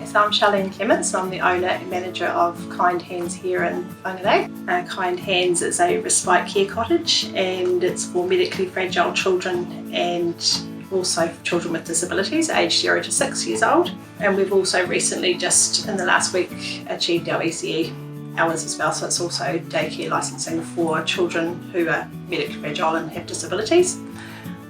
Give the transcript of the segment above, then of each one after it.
So I'm Charlene Clements, I'm the owner and manager of Kind Hands here in Whangarei. Kind Hands is a respite care cottage and it's for medically fragile children and also children with disabilities aged 0 to 6 years old. And we've also recently, just in the last week, achieved our ECE hours as well. So it's also daycare licensing for children who are medically fragile and have disabilities,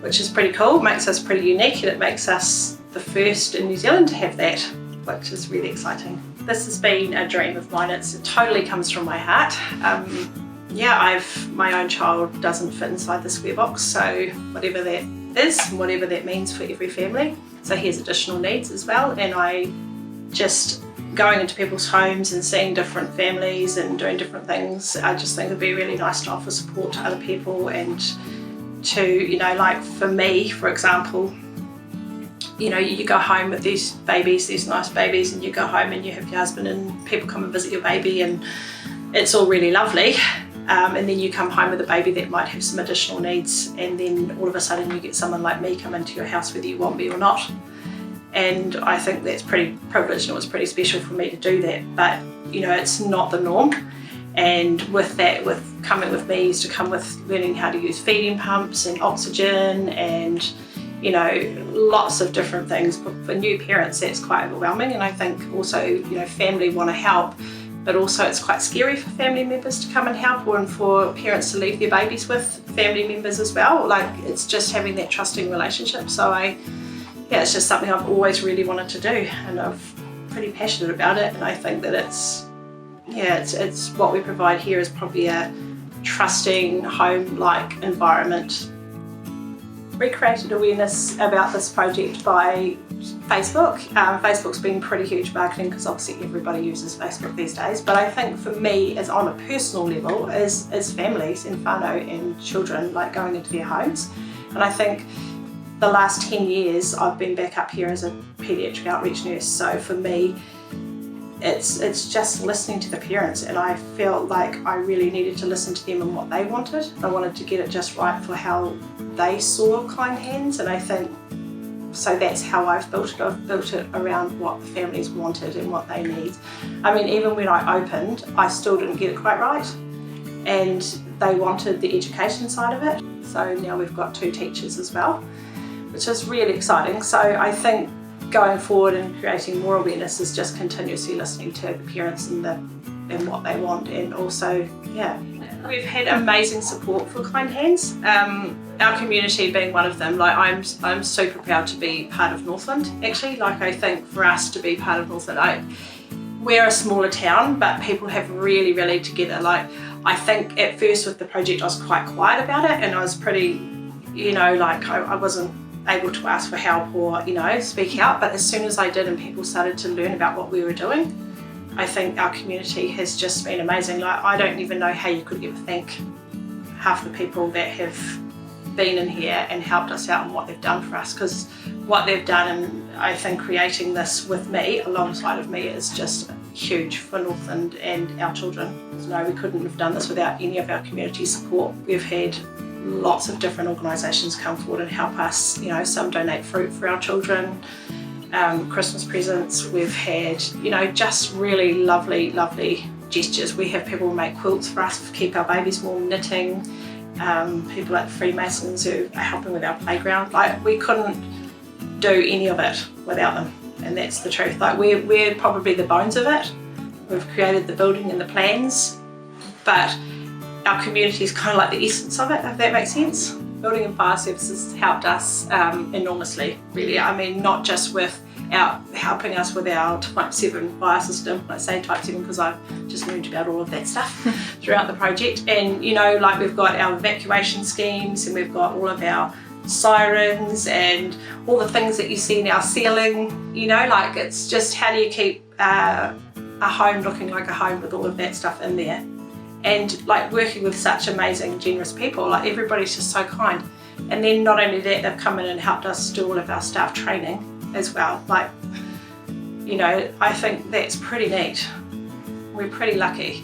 which is pretty cool. It makes us pretty unique and it makes us the first in New Zealand to have that, which is really exciting. This has been a dream of mine. It totally comes from my heart. My own child doesn't fit inside the square box, so whatever that is and whatever that means for every family. So he has additional needs as well, and I just going into people's homes and seeing different families and doing different things, I just think it'd be really nice to offer support to other people and to, like for me, for example, you go home with these babies, these nice babies, and you go home and you have your husband and people come and visit your baby and it's all really lovely. And then you come home with a baby that might have some additional needs, and then all of a sudden you get someone like me come into your house whether you want me or not. And I think that's pretty privileged and it was pretty special for me to do that. But it's not the norm. And with that, with coming with me is to come with learning how to use feeding pumps and oxygen and lots of different things. But for new parents that's quite overwhelming, and I think also family want to help, but also it's quite scary for family members to come and help, or and for parents to leave their babies with family members as well. Like, it's just having that trusting relationship. So it's just something I've always really wanted to do, and I'm pretty passionate about it. And I think that it's what we provide here is probably a trusting home-like environment. We created awareness about this project by Facebook. Facebook's been pretty huge marketing because obviously everybody uses Facebook these days. But I think for me, as on a personal level, as families and whānau and children, like going into their homes. And I think the last 10 years I've been back up here as a paediatric outreach nurse. So for me, it's just listening to the parents, and I felt like I really needed to listen to them and what they wanted. I wanted to get it just right for how they saw Kind Hands, and I think so that's how I've built it. I've built it around what the families wanted and what they need. I mean, even when I opened, I still didn't get it quite right, and they wanted the education side of it. So now we've got 2 teachers as well, which is really exciting. So I think going forward and creating more awareness is just continuously listening to the parents and what they want, and also, we've had amazing support for Kind Hands. Our community being one of them. Like, I'm super proud to be part of Northland. Actually, like, I think for us to be part of Northland, we're a smaller town, but people have really rallied together. Like, I think at first with the project I was quite quiet about it, and I was pretty, I wasn't able to ask for help or speak out, but as soon as I did and people started to learn about what we were doing, I think our community has just been amazing. Like, I don't even know how you could ever thank half the people that have been in here and helped us out and what they've done for us, because what they've done, and I think creating this with me, alongside of me, is just huge for Northland and our children. We couldn't have done this without any of our community support. We've had lots of different organisations come forward and help us. Some donate fruit for our children, Christmas presents. We've had, just really lovely gestures. We have people make quilts for us to keep our babies warm, knitting, people like the Freemasons who are helping with our playground. Like, we couldn't do any of it without them, and that's the truth. Like, we're probably the bones of it. We've created the building and the plans, but our community is kind of like the essence of it, if that makes sense. Building and Fire Services helped us enormously, really. I mean, not just with helping us with our Type 7 fire system. I say Type 7 because I've just learned about all of that stuff throughout the project. And like, we've got our evacuation schemes, and we've got all of our sirens and all the things that you see in our ceiling. Like, it's just how do you keep a home looking like a home with all of that stuff in there. And like, working with such amazing, generous people, like, everybody's just so kind. And then not only that, they've come in and helped us do all of our staff training as well. Like, I think that's pretty neat. We're pretty lucky.